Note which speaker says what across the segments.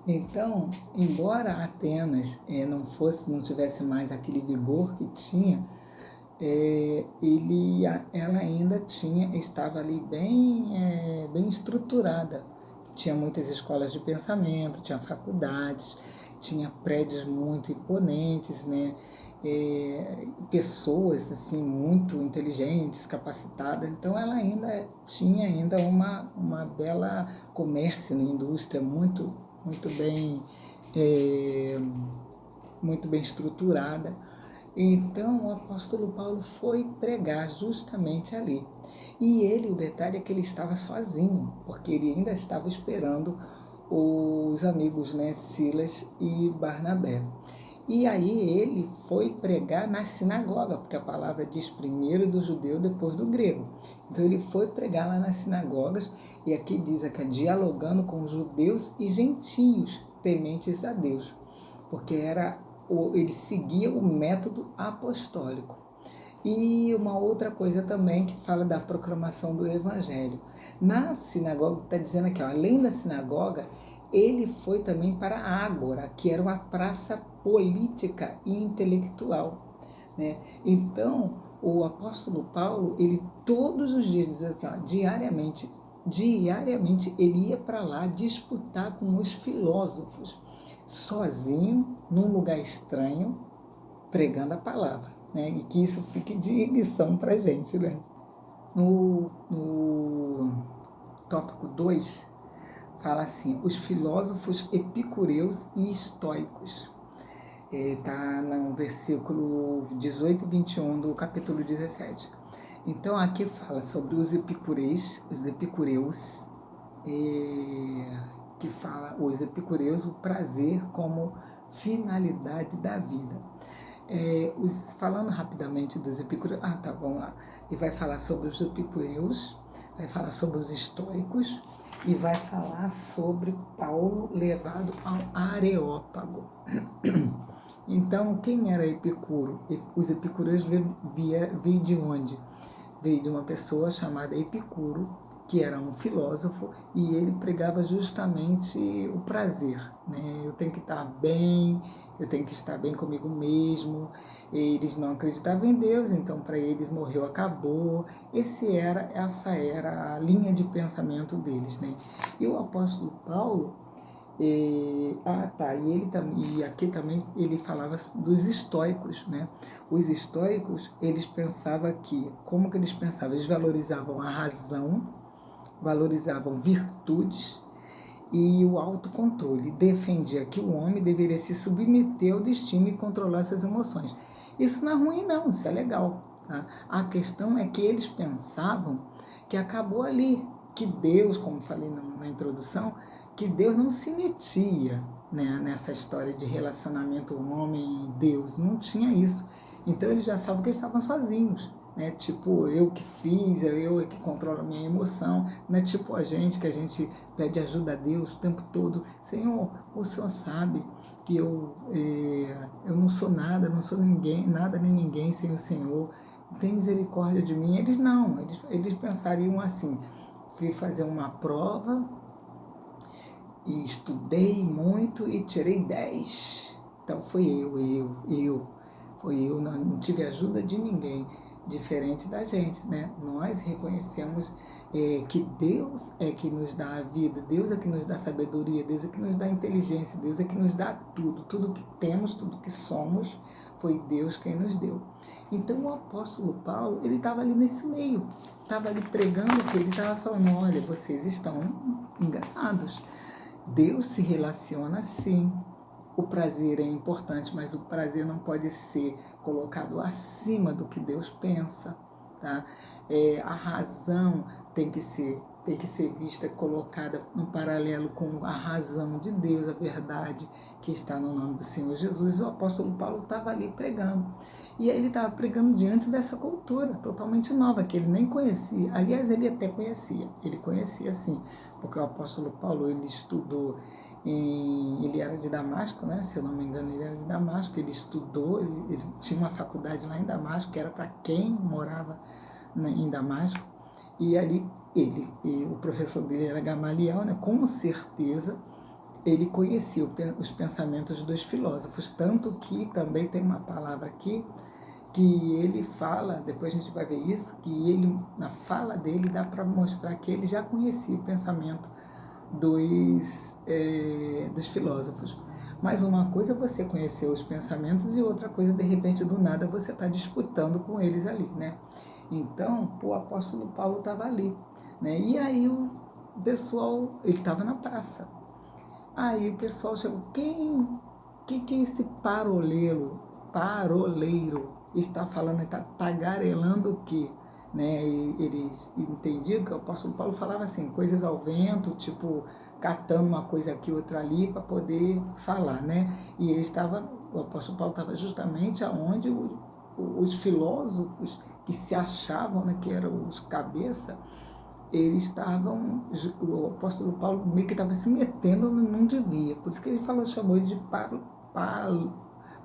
Speaker 1: Então, embora Atenas não tivesse mais aquele vigor que tinha, ela ainda estava ali bem estruturada. Tinha muitas escolas de pensamento, tinha faculdades, tinha prédios muito imponentes, né? Pessoas assim muito inteligentes, capacitadas. Então ela ainda tinha uma bela comércio, né? Indústria muito bem é, muito bem estruturada. Então o apóstolo Paulo foi pregar justamente ali. E ele, o detalhe é que ele estava sozinho, porque ele ainda estava esperando os amigos, né, Silas e Barnabé. E aí ele foi pregar na sinagoga, porque a palavra diz primeiro do judeu, depois do grego. Então ele foi pregar lá nas sinagogas, e aqui diz aqui, dialogando com judeus e gentios tementes a Deus, porque ele seguia o método apostólico. E uma outra coisa também que fala da proclamação do evangelho. Na sinagoga, está dizendo aqui, ó, além da sinagoga, ele foi também para a Ágora, que era uma praça política e intelectual, né? Então, o apóstolo Paulo, ele todos os dias, diz aqui, ó, diariamente ele ia para lá disputar com os filósofos, sozinho, num lugar estranho, pregando a palavra, né? E que isso fique de lição para a gente, né? No tópico 2 fala assim, os filósofos epicureus e estoicos. Está no versículo 18 e 21 do capítulo 17. Então aqui fala sobre os epicureus, que fala os epicureus, o prazer como finalidade da vida. Falando rapidamente dos epicureus, vamos lá. E vai falar sobre os epicureus, vai falar sobre os estoicos e vai falar sobre Paulo levado ao Areópago. Então, quem era Epicuro? Os epicureus veio de onde? Veio de uma pessoa chamada Epicuro, que era um filósofo, e ele pregava justamente o prazer, né? Eu tenho que estar bem, eu tenho que estar bem comigo mesmo. Eles não acreditavam em Deus, então para eles morreu, acabou. Essa era a linha de pensamento deles, né? E o apóstolo Paulo, e aqui também ele falava dos estoicos, né? Os estoicos, eles pensavam como que eles pensavam? Eles valorizavam a razão, valorizavam virtudes e o autocontrole. Defendia que o homem deveria se submeter ao destino e controlar suas emoções. Isso não é ruim, não, isso é legal. Tá? A questão é que eles pensavam que acabou ali, que Deus, como falei na introdução, que Deus não se metia, né, nessa história de relacionamento homem e Deus, não tinha isso. Então eles já sabem que eles estavam sozinhos, né? Tipo, eu que fiz, eu que controlo a minha emoção, não é tipo a gente que a gente pede ajuda a Deus o tempo todo. Senhor, o Senhor sabe que eu não sou nada, não sou ninguém, nada nem ninguém sem o Senhor. Tem misericórdia de mim. Eles não, eles pensariam assim, fui fazer uma prova e estudei muito e tirei 10. Então foi não tive ajuda de ninguém, diferente da gente, né? Nós reconhecemos que Deus é que nos dá a vida, Deus é que nos dá sabedoria, Deus é que nos dá inteligência, Deus é que nos dá tudo que temos, tudo que somos, foi Deus quem nos deu. Então o apóstolo Paulo, ele estava ali nesse meio, estava ali pregando que ele estava falando, olha, vocês estão enganados. Deus se relaciona sim. O prazer é importante, mas o prazer não pode ser colocado acima do que Deus pensa, tá? A razão tem que ser vista, colocada no paralelo com a razão de Deus, a verdade que está no nome do Senhor Jesus. O apóstolo Paulo estava ali pregando. E ele estava pregando diante dessa cultura totalmente nova, que ele nem conhecia. Aliás, ele até conhecia. Ele conhecia sim, porque o apóstolo Paulo, ele estudou ele era de Damasco, né? Se eu não me engano, ele era de Damasco. Ele estudou, ele tinha uma faculdade lá em Damasco, que era para quem morava em Damasco. E ali o professor dele era Gamaliel, né? Com certeza ele conhecia os pensamentos dos filósofos, tanto que também tem uma palavra aqui que ele fala, depois a gente vai ver isso, que ele, na fala dele, dá para mostrar que ele já conhecia o pensamento dos filósofos. Mas uma coisa é você conhecer os pensamentos e outra coisa, de repente, do nada, você está disputando com eles ali, né? Então, o apóstolo Paulo estava ali, né? E aí o pessoal, ele estava na praça. Aí o pessoal chegou, quem que é esse paroleiro está falando, está tagarelando o quê? Né? E eles entendiam que o apóstolo Paulo falava assim, coisas ao vento, tipo, catando uma coisa aqui, outra ali, para poder falar, né? E o apóstolo Paulo estava justamente aonde os filósofos que se achavam, né, que eram os cabeça, eles estavam, o apóstolo Paulo meio que estava se metendo onde não devia, por isso que ele chamou ele de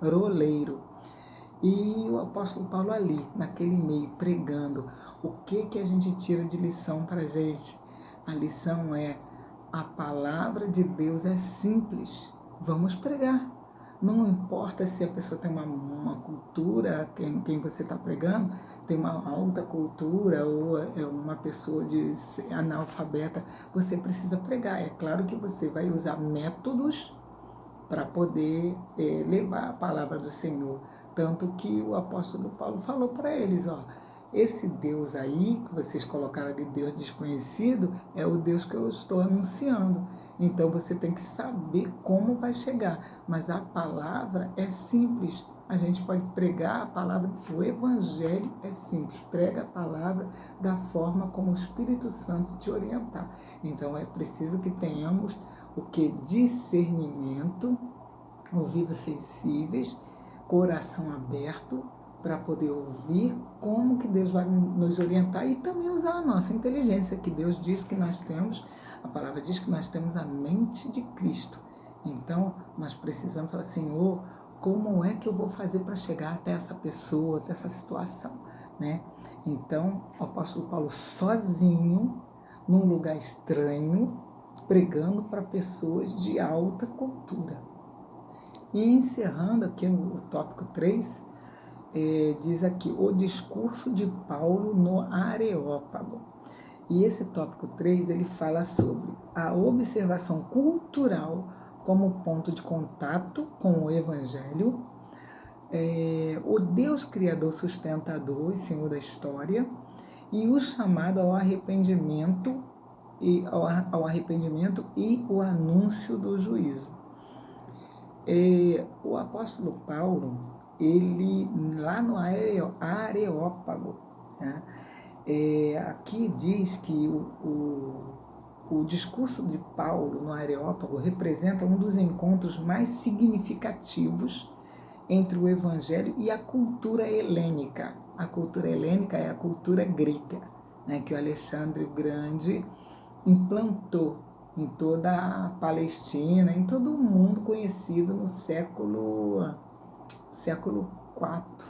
Speaker 1: paroleiro. E o apóstolo Paulo ali, naquele meio, pregando, o que a gente tira de lição para a gente? A lição é, a palavra de Deus é simples, vamos pregar. Não importa se a pessoa tem uma cultura, quem você está pregando, tem uma alta cultura ou é uma pessoa de analfabeta, você precisa pregar. É claro que você vai usar métodos para poder levar a palavra do Senhor. Tanto que o apóstolo Paulo falou para eles, ó, esse Deus aí, que vocês colocaram ali, Deus desconhecido, é o Deus que eu estou anunciando. Então você tem que saber como vai chegar. Mas a palavra é simples. A gente pode pregar a palavra, o evangelho é simples. Prega a palavra da forma como o Espírito Santo te orientar. Então é preciso que tenhamos o que? Discernimento, ouvidos sensíveis, coração aberto para poder ouvir como que Deus vai nos orientar e também usar a nossa inteligência, que Deus diz que nós temos, a palavra diz que nós temos a mente de Cristo. Então, nós precisamos falar, Senhor, como é que eu vou fazer para chegar até essa pessoa, até essa situação, né? Então, o apóstolo Paulo sozinho, num lugar estranho, pregando para pessoas de alta cultura. E encerrando aqui o tópico 3, diz aqui, o discurso de Paulo no Areópago. E esse tópico 3, ele fala sobre a observação cultural como ponto de contato com o Evangelho, o Deus Criador sustentador e Senhor da história, e o chamado ao arrependimento ao arrependimento e o anúncio do juízo. O apóstolo Paulo, ele lá no Areópago, né, aqui diz que o discurso de Paulo no Areópago representa um dos encontros mais significativos entre o Evangelho e a cultura helênica. A cultura helênica é a cultura grega, né, que o Alexandre o Grande implantou em toda a Palestina, em todo o mundo conhecido no século IV,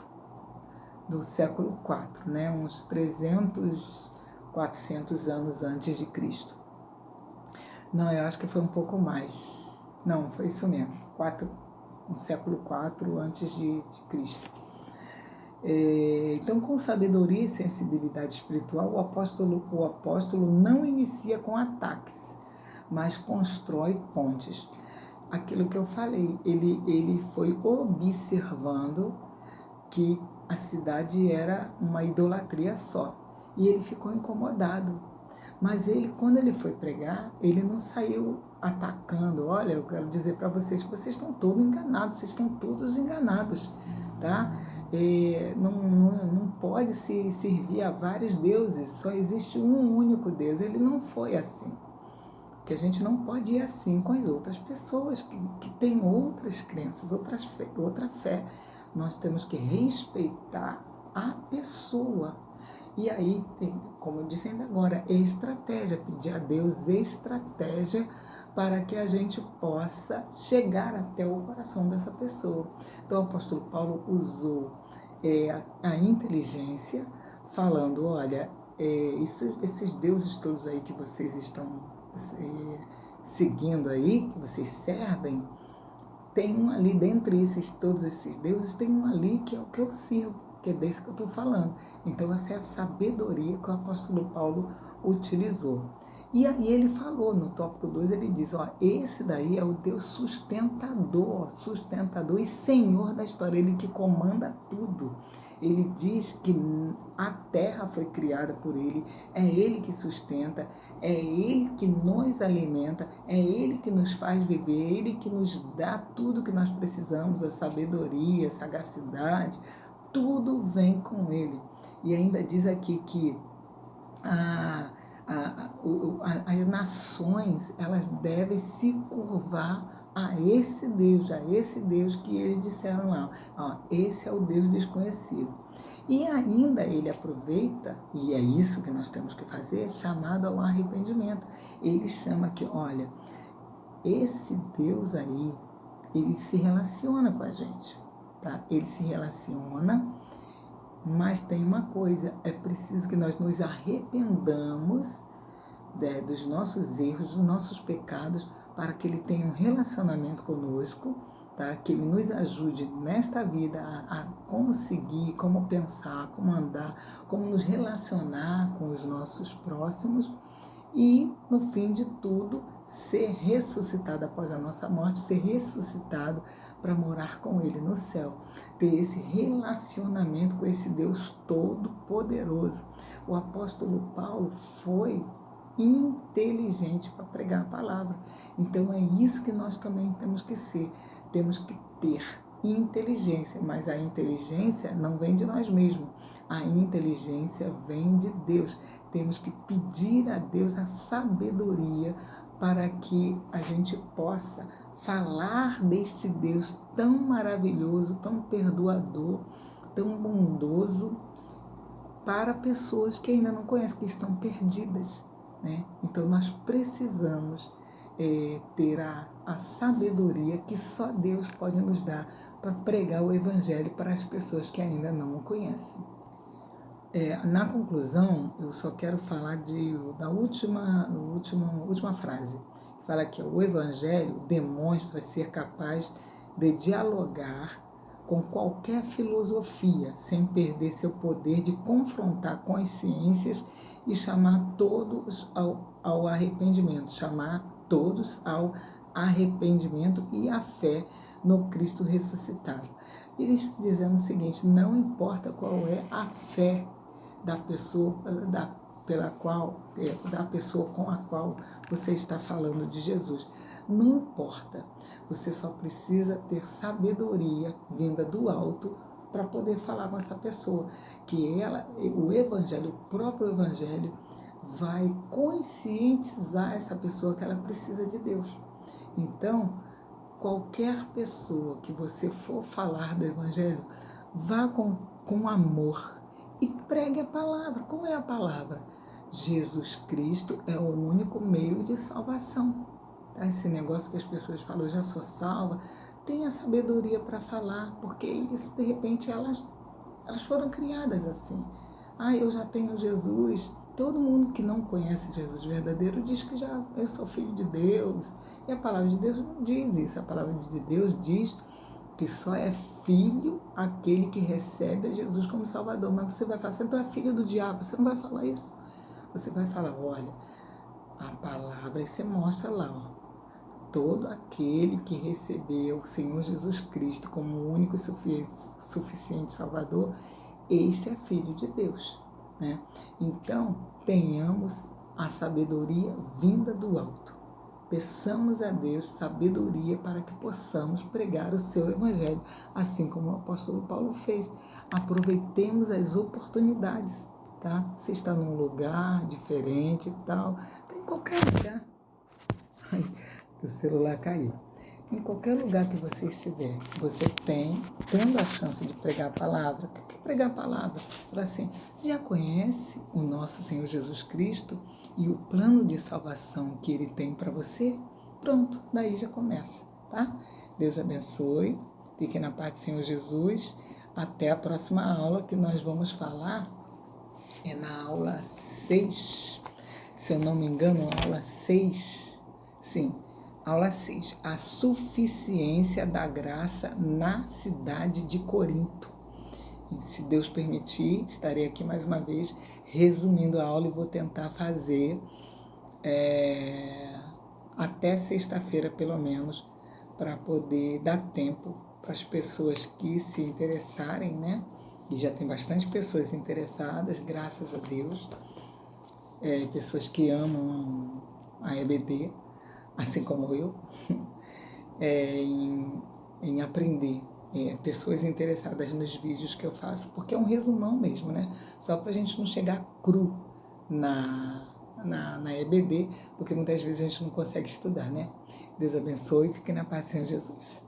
Speaker 1: do século IV, né? Uns 300, 400 anos antes de Cristo. Não, eu acho que foi um pouco mais. Não, foi isso mesmo, no século IV antes de Cristo. Então, com sabedoria e sensibilidade espiritual, o apóstolo não inicia com ataques, mas constrói pontes. Aquilo que eu falei, ele foi observando que a cidade era uma idolatria só, e ele ficou incomodado. Mas quando ele foi pregar, ele não saiu atacando. Olha, eu quero dizer para vocês que vocês estão todos enganados, vocês estão todos enganados, tá? Não pode se servir a vários deuses, só existe um único Deus. Ele não foi assim. Que a gente não pode ir assim com as outras pessoas que têm outras crenças, outra fé. Nós temos que respeitar a pessoa. E aí, como eu disse ainda agora, estratégia, pedir a Deus estratégia para que a gente possa chegar até o coração dessa pessoa. Então, o apóstolo Paulo usou a inteligência, falando, olha, esses deuses todos aí que vocês estão seguindo aí, que vocês servem, tem um ali, dentre todos esses deuses, tem um ali que é o que eu sirvo, que é desse que eu estou falando. Então, essa é a sabedoria que o apóstolo Paulo utilizou. E aí ele falou, no tópico 2, ele diz, esse daí é o Deus sustentador e Senhor da história, ele que comanda tudo. Ele diz que a terra foi criada por ele, é ele que sustenta, é ele que nos alimenta, é ele que nos faz viver, é ele que nos dá tudo que nós precisamos, a sabedoria, a sagacidade, tudo vem com ele. E ainda diz aqui que as nações, elas devem se curvar a esse Deus que eles disseram lá. Esse é o Deus desconhecido. E ainda ele aproveita, e é isso que nós temos que fazer, chamado ao arrependimento. Ele chama aqui, olha, esse Deus aí, ele se relaciona com a gente, tá? Ele se relaciona, mas tem uma coisa, é preciso que nós nos arrependamos dos nossos erros, dos nossos pecados, para que ele tenha um relacionamento conosco, tá? Que ele nos ajude nesta vida a como seguir, como pensar, como andar, como nos relacionar com os nossos próximos e, no fim de tudo, ser ressuscitado após a nossa morte, ser ressuscitado para morar com ele no céu, ter esse relacionamento com esse Deus todo-poderoso. O apóstolo Paulo foi inteligente para pregar a palavra. Então é isso que nós também temos que ser. Temos que ter inteligência, mas a inteligência não vem de nós mesmos. A inteligência vem de Deus. Temos que pedir a Deus a sabedoria para que a gente possa falar deste Deus tão maravilhoso, tão perdoador, tão bondoso, para pessoas que ainda não conhecem, que estão perdidas, né? Então nós precisamos ter a sabedoria que só Deus pode nos dar para pregar o Evangelho para as pessoas que ainda não o conhecem. Na conclusão, eu só quero falar da última frase. Fala que o Evangelho demonstra ser capaz de dialogar com qualquer filosofia, sem perder seu poder de confrontar consciências e chamar todos ao arrependimento, e à fé no Cristo ressuscitado. Ele está dizendo o seguinte: não importa qual é a fé da pessoa com a qual você está falando de Jesus. Não importa. Você só precisa ter sabedoria vinda do alto para poder falar com essa pessoa. Que o Evangelho, o próprio Evangelho, vai conscientizar essa pessoa que ela precisa de Deus. Então, qualquer pessoa que você for falar do Evangelho, vá com amor e pregue a palavra. Qual é a palavra? Jesus Cristo é o único meio de salvação. Esse negócio que as pessoas falam, eu já sou salva, tenha sabedoria para falar, porque isso, de repente, elas foram criadas assim. Eu já tenho Jesus. Todo mundo que não conhece Jesus verdadeiro diz que eu sou filho de Deus. E a palavra de Deus não diz isso. A palavra de Deus diz que só é filho aquele que recebe a Jesus como Salvador. Mas você vai falar, você então é filho do diabo. Você não vai falar isso. Você vai falar, olha, a palavra, e você mostra lá, todo aquele que recebeu o Senhor Jesus Cristo como o único e suficiente Salvador, este é filho de Deus, né? Então, tenhamos a sabedoria vinda do alto. Peçamos a Deus sabedoria para que possamos pregar o seu Evangelho, assim como o apóstolo Paulo fez. Aproveitemos as oportunidades, tá? Você está num lugar diferente e tal, tem qualquer lugar. O celular caiu. Em qualquer lugar que você estiver, você tendo a chance de pregar a palavra. O que é pregar a palavra? Fala assim, você já conhece o nosso Senhor Jesus Cristo e o plano de salvação que Ele tem para você? Pronto, daí já começa, tá? Deus abençoe, fique na paz do Senhor Jesus. Até a próxima aula, que nós vamos falar, na aula 6, se eu não me engano, aula 6, Sim, aula 6. A suficiência da graça na cidade de Corinto. E se Deus permitir, estarei aqui mais uma vez resumindo a aula e vou tentar fazer até sexta-feira, pelo menos, para poder dar tempo para as pessoas que se interessarem, né? E já tem bastante pessoas interessadas, graças a Deus. Pessoas que amam a EBD, assim como eu, em aprender. Pessoas interessadas nos vídeos que eu faço, porque é um resumão mesmo, né? Só para a gente não chegar cru na EBD, porque muitas vezes a gente não consegue estudar, né? Deus abençoe e fique na paz do Senhor Jesus.